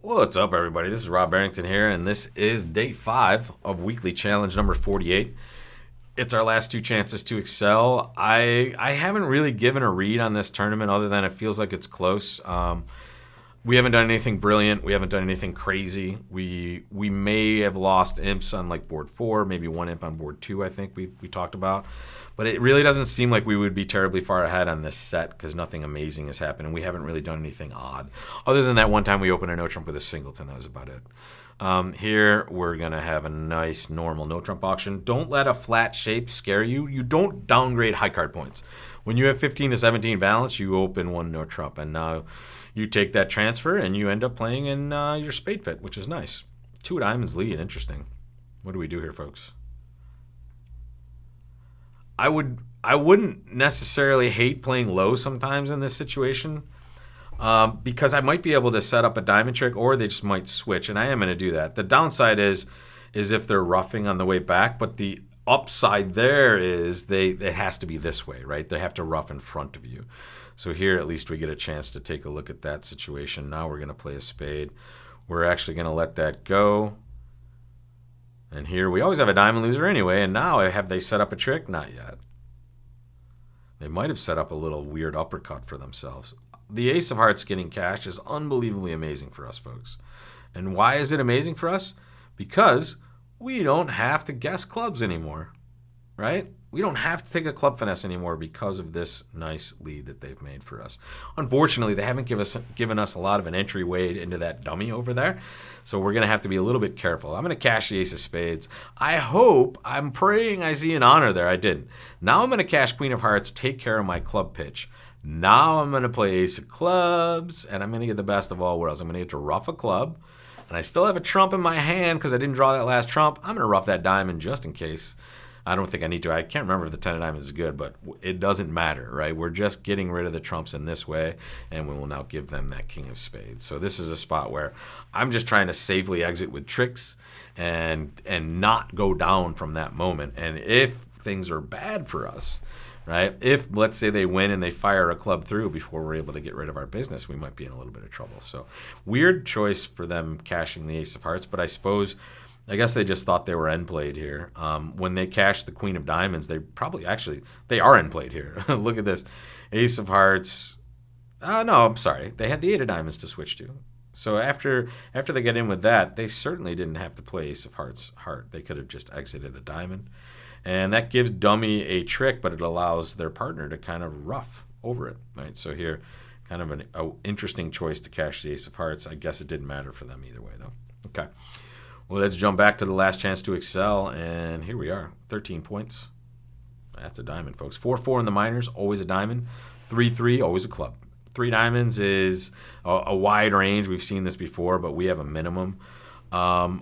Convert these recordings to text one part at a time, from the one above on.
What's up, everybody? This is Rob Barrington here, and this is day 5 of weekly challenge number 48. It's our last 2 chances to excel. I haven't really given a read on this tournament other than it feels like it's close. We haven't done anything brilliant. We haven't done anything crazy. We may have lost imps on like board 4, maybe 1 imp on board 2, I think we talked about. But it really doesn't seem like we would be terribly far ahead on this set because nothing amazing has happened, and we haven't really done anything odd. Other than that one time we opened a no-trump with a singleton, that was about it. Here we're going to have a nice normal no-trump auction. Don't let a flat shape scare you. You don't downgrade high card points. When you have 15 to 17 balance, you open 1 no-trump, and now you take that transfer and you end up playing in your spade fit, which is nice. 2 diamonds lead, interesting. What do we do here, folks? I wouldn't necessarily hate playing low sometimes in this situation because I might be able to set up a diamond trick, or they just might switch, and I am going to do that. The downside is if they're roughing on the way back, but the upside there is it has to be this way, right? They have to rough in front of you. So here at least we get a chance to take a look at that situation. Now we're going to play a spade. We're actually going to let that go. And here we always have a diamond loser anyway, and now have they set up a trick? Not yet. They might have set up a little weird uppercut for themselves. The ace of hearts getting cash is unbelievably amazing for us, folks. And why is it amazing for us? Because we don't have to guess clubs anymore, right? We don't have to take a club finesse anymore because of this nice lead that they've made for us. Unfortunately, they haven't given us a lot of an entryway into that dummy over there, so we're going to have to be a little bit careful. I'm going to cash the ace of spades. I'm praying I see an honor there. I didn't. Now I'm going to cash queen of hearts, take care of my club pitch. Now I'm going to play ace of clubs, and I'm going to get the best of all worlds. I'm going to get to rough a club, and I still have a trump in my hand because I didn't draw that last trump. I'm going to rough that diamond just in case. I don't think I need to. I can't remember if the 10 of diamonds is good, but it doesn't matter, right? We're just getting rid of the trumps in this way, and we will now give them that king of spades. So this is a spot where I'm just trying to safely exit with tricks and not go down from that moment. And if things are bad for us, right? If, let's say, they win and they fire a club through before we're able to get rid of our business, we might be in a little bit of trouble. So weird choice for them cashing the ace of hearts, but I guess they just thought they were end played here. When they cashed the queen of diamonds, they are end played here. Look at this. Ace of hearts. No, I'm sorry. They had the 8 of diamonds to switch to. So after they get in with that, they certainly didn't have to play ace of hearts heart. They could have just exited a diamond. And that gives dummy a trick, but it allows their partner to kind of rough over it, right? So here, kind of an interesting choice to cash the ace of hearts. I guess it didn't matter for them either way, though. Okay. Well, let's jump back to the last chance to excel, and here we are, 13 points. That's a diamond, folks. 4-4 in the minors, always a diamond. 3-3, always a club. 3 diamonds is a wide range. We've seen this before, but we have a minimum. I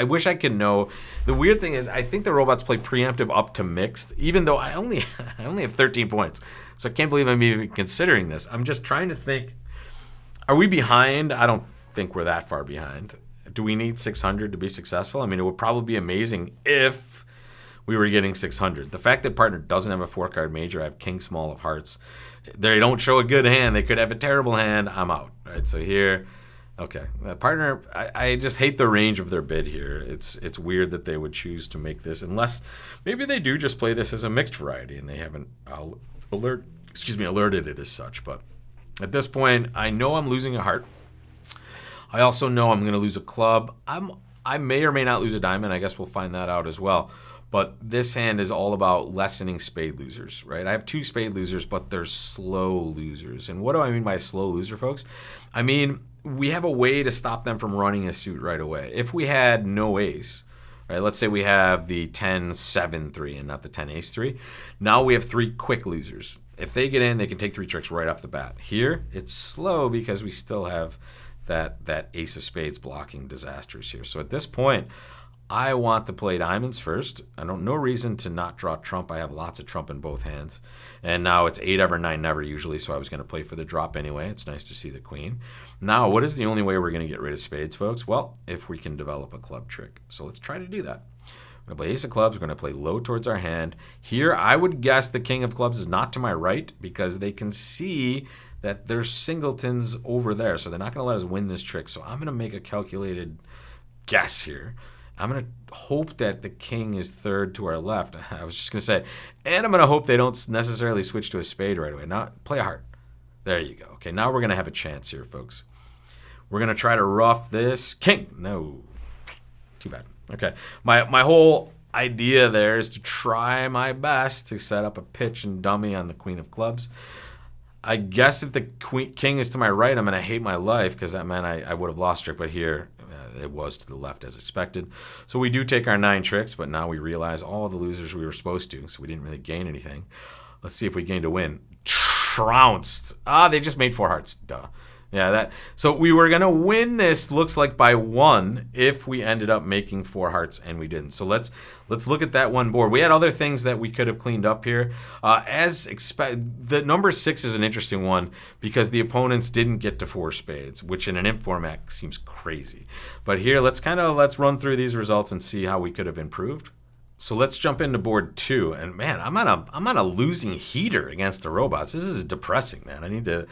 wish I could know. The weird thing is I think the robots play preemptive up to mixed, even though I only have 13 points. So I can't believe I'm even considering this. I'm just trying to think, are we behind? I don't think we're that far behind. Do we need 600 to be successful? I mean, it would probably be amazing if we were getting 600. The fact that partner doesn't have a 4-card major, I have king small of hearts. They don't show a good hand. They could have a terrible hand. I'm out. Right. So here, okay, partner. I just hate the range of their bid here. It's weird that they would choose to make this, unless maybe they do just play this as a mixed variety and they haven't alerted it as such. But at this point, I know I'm losing a heart. I also know I'm going to lose a club. I may or may not lose a diamond. I guess we'll find that out as well. But this hand is all about lessening spade losers, right? I have 2 spade losers, but they're slow losers. And what do I mean by slow loser, folks? I mean, we have a way to stop them from running a suit right away. If we had no ace, right? Let's say we have the 10-7-3 and not the 10-ace-3. Now we have 3 quick losers. If they get in, they can take 3 tricks right off the bat. Here, it's slow because we still have that ace of spades blocking disasters here. So at this point, I want to play diamonds first. No reason to not draw trump. I have lots of trump in both hands. And now it's 8 ever, 9 never usually, so I was going to play for the drop anyway. It's nice to see the queen. Now, what is the only way we're going to get rid of spades, folks? Well, if we can develop a club trick. So let's try to do that. We're going to play ace of clubs. We're going to play low towards our hand. Here, I would guess the king of clubs is not to my right because they can see that there's singletons over there, so they're not going to let us win this trick. So I'm going to make a calculated guess here. I'm going to hope that the king is third to our left. I was just going to say, and I'm going to hope they don't necessarily switch to a spade right away. Now, play a heart. There you go. Okay, now we're going to have a chance here, folks. We're going to try to ruff this king. No, too bad. Okay, my whole idea there is to try my best to set up a pitch and dummy on the queen of clubs. I guess if the king is to my right, I'm going to hate my life because that meant I would have lost trick. But here, it was to the left as expected. So we do take our 9 tricks, but now we realize all the losers we were supposed to, so we didn't really gain anything. Let's see if we gained a win. Trounced. They just made 4 hearts. Duh. Yeah, so we were going to win this, looks like, by 1 if we ended up making 4 hearts, and we didn't. So let's look at that one board. We had other things that we could have cleaned up here. As expected, the number 6 is an interesting one because the opponents didn't get to 4 spades, which in an imp format seems crazy. But here, let's run through these results and see how we could have improved. So let's jump into board 2, and man, I'm on a losing heater against the robots. This is depressing, man. I need to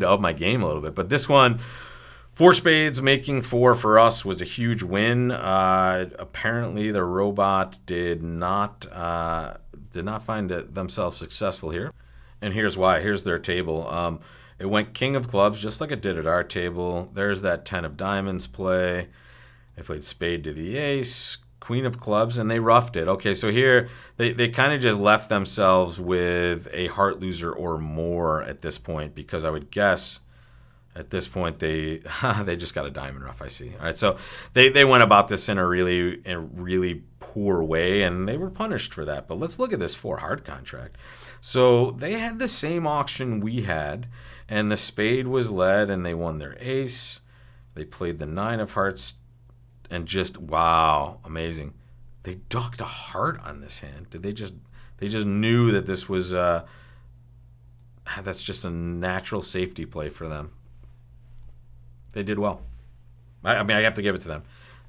up my game a little bit. But this one, 4 spades making 4 for us was a huge win. Apparently, the robot did not find themselves successful here, and here's why. Here's their table. It went king of clubs just like it did at our table. There's that 10 of diamonds play. They played spade to the ace. Queen of clubs, and they roughed it. Okay, so here they kind of just left themselves with a heart loser or more at this point, because I would guess at this point they just got a diamond rough. I see. All right, so they went about this in a really poor way, and they were punished for that. But let's look at this 4 heart contract. So they had the same auction we had, and the spade was led, and they won their ace. They played the 9 of hearts. And just, wow, amazing. They ducked a heart on this hand. Did they just knew that this was that's just a natural safety play for them. They did well. I mean, I have to give it to them.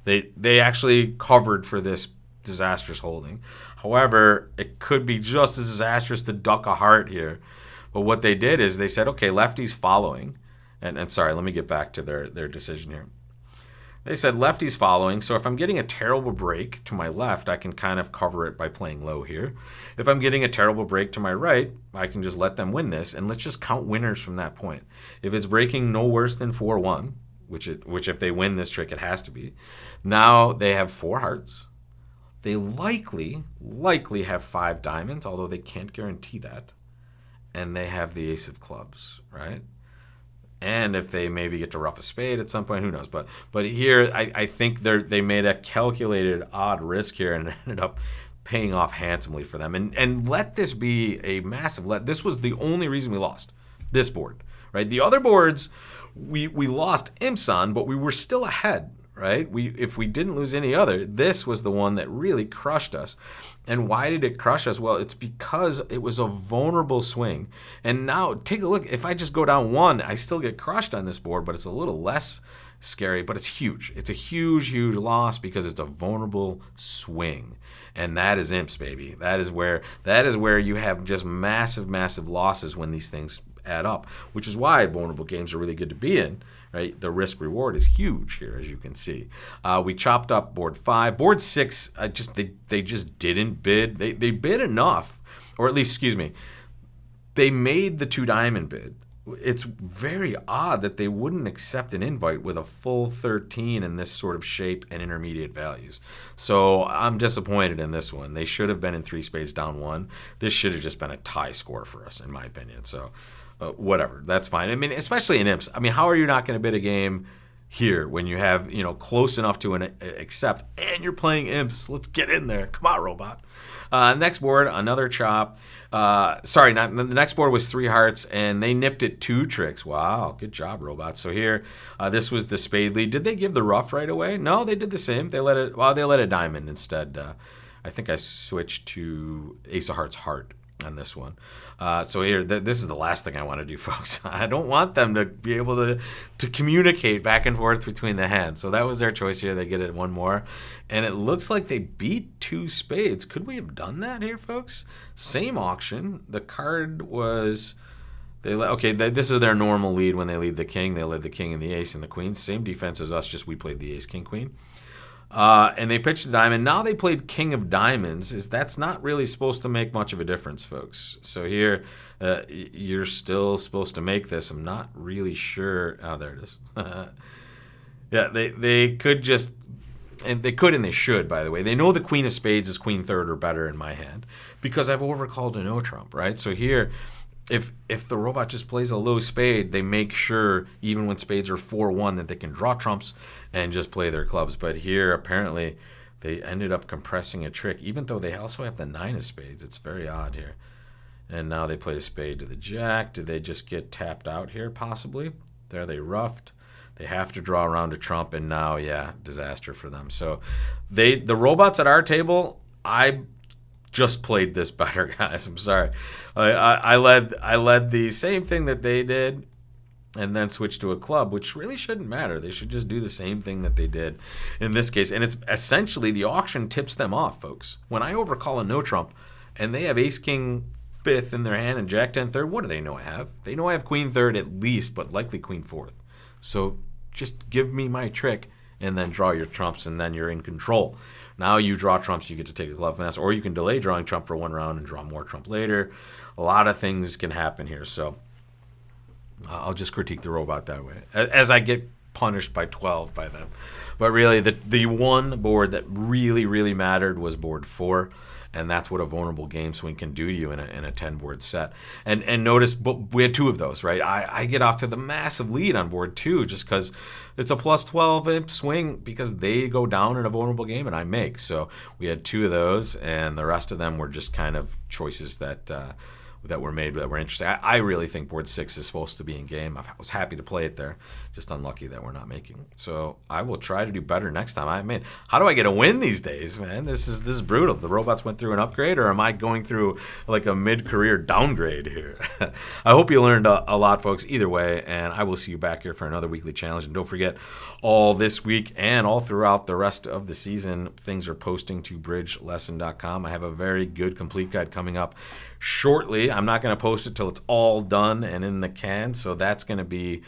They actually covered for this disastrous holding. However, it could be just as disastrous to duck a heart here. But what they did is they said, okay, lefty's following. And sorry, let me get back to their decision here. They said lefty's following, so if I'm getting a terrible break to my left, I can kind of cover it by playing low here. If I'm getting a terrible break to my right, I can just let them win this, and let's just count winners from that point. If it's breaking no worse than 4-1, which if they win this trick, it has to be, now they have 4 hearts. They likely have 5 diamonds, although they can't guarantee that. And they have the ace of clubs, right? And if they maybe get to rough a spade at some point, who knows? But here, I think they made a calculated odd risk here, and it ended up paying off handsomely for them. And let this be a massive this was the only reason we lost this board, right? The other boards, we lost imps on, but we were still ahead, right? If we didn't lose any other, this was the one that really crushed us. And why did it crush us? Well, it's because it was a vulnerable swing. And now, take a look. If I just go down 1, I still get crushed on this board, but it's a little less scary, but it's huge. It's a huge, huge loss because it's a vulnerable swing. And that is imps, baby. That is where you have just massive, massive losses when these things add up, which is why vulnerable games are really good to be in. Right, the risk reward is huge here, as you can see. We chopped up board 5. Board 6, they just didn't bid. They bid enough, or at least, excuse me, they made the 2 diamond bid. It's very odd that they wouldn't accept an invite with a full 13 in this sort of shape and intermediate values. So I'm disappointed in this one. They should have been in 3 spades down 1. This should have just been a tie score for us, in my opinion. So. Whatever, that's fine. I mean, especially in imps. I mean, how are you not going to bid a game here when you have, close enough to an accept and you're playing imps? Let's get in there. Come on, robot. Next board, another chop. The next board was 3 hearts, and they nipped it 2 tricks. Wow, good job, robot. So here, this was the spade lead. Did they give the rough right away? No, they did the same. They let a diamond instead. I think I switched to ace of hearts heart on this one. So here, this is the last thing I want to do, folks. I don't want them to be able to communicate back and forth between the hands. So that was their choice here. They get it 1 more. And it looks like they beat 2 spades. Could we have done that here, folks? Same auction. The card was This is their normal lead when they lead the king. They lead the king and the ace and the queen. Same defense as us, just we played the ace, king, queen. And they pitched a diamond. Now they played king of diamonds. That's not really supposed to make much of a difference, folks. So here, you're still supposed to make this. I'm not really sure. Oh, there it is. Yeah, they could just, and they could and they should, by the way. They know the queen of spades is queen third or better in my hand because I've overcalled a no trump, right? So here, if the robot just plays a low spade, they make sure, even when spades are 4-1, that they can draw trumps and just play their clubs. But here, apparently, they ended up compressing a trick, even though they also have the 9 of spades. It's very odd here. And now they play a spade to the jack. Did they just get tapped out here, possibly? There they roughed. They have to draw around a trump, and now, yeah, disaster for them. So the robots at our table, I just played this better, guys. I'm sorry. I led the same thing that they did, and then switched to a club, which really shouldn't matter. They should just do the same thing that they did in this case. And it's essentially the auction tips them off, folks. When I overcall a no trump, and they have ace king fifth in their hand and jack 10 third, what do they know I have? They know I have queen third at least, but likely queen fourth. So just give me my trick and then draw your trumps, and then you're in control. Now you draw trumps, you get to take a club finesse, or you can delay drawing trump for one round and draw more trump later. A lot of things can happen here. So I'll just critique the robot that way, as I get punished by 12 by them. But really, the one board that really, really mattered was board 4. And that's what a vulnerable game swing can do to you in a 10-board set. And notice, we had 2 of those, right? I get off to the massive lead on board 2 just because it's a plus 12 imp swing because they go down in a vulnerable game and I make. So we had 2 of those, and the rest of them were just kind of choices that were made that were interesting. I really think board 6 is supposed to be in game. I was happy to play it there. Just unlucky that we're not making. So I will try to do better next time. How do I get a win these days, man? This is brutal. The robots went through an upgrade, or am I going through like a mid-career downgrade here? I hope you learned a lot, folks, either way, and I will see you back here for another weekly challenge. And don't forget, all this week and all throughout the rest of the season, things are posting to bridgelesson.com. I have a very good complete guide coming up shortly. I'm not going to post it till it's all done and in the can, so that's going to be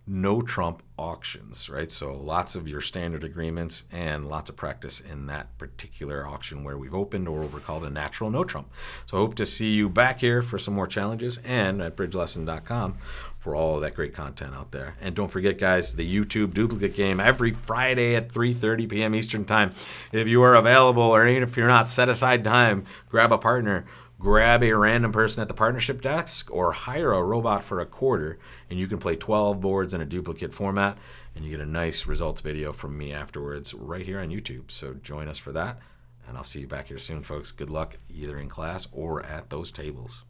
no trump auctions, right? So lots of your standard agreements and lots of practice in that particular auction where we've opened or overcalled a natural no trump. So I hope to see you back here for some more challenges and at bridgelesson.com for all of that great content out there. And don't forget, guys, the YouTube duplicate game every Friday at 3:30 p.m. Eastern Time. If you are available, or even if you're not, set aside time, grab a partner. Grab a random person at the partnership desk or hire a robot for a quarter, and you can play 12 boards in a duplicate format, and you get a nice results video from me afterwards right here on YouTube. So join us for that, and I'll see you back here soon, folks. Good luck either in class or at those tables.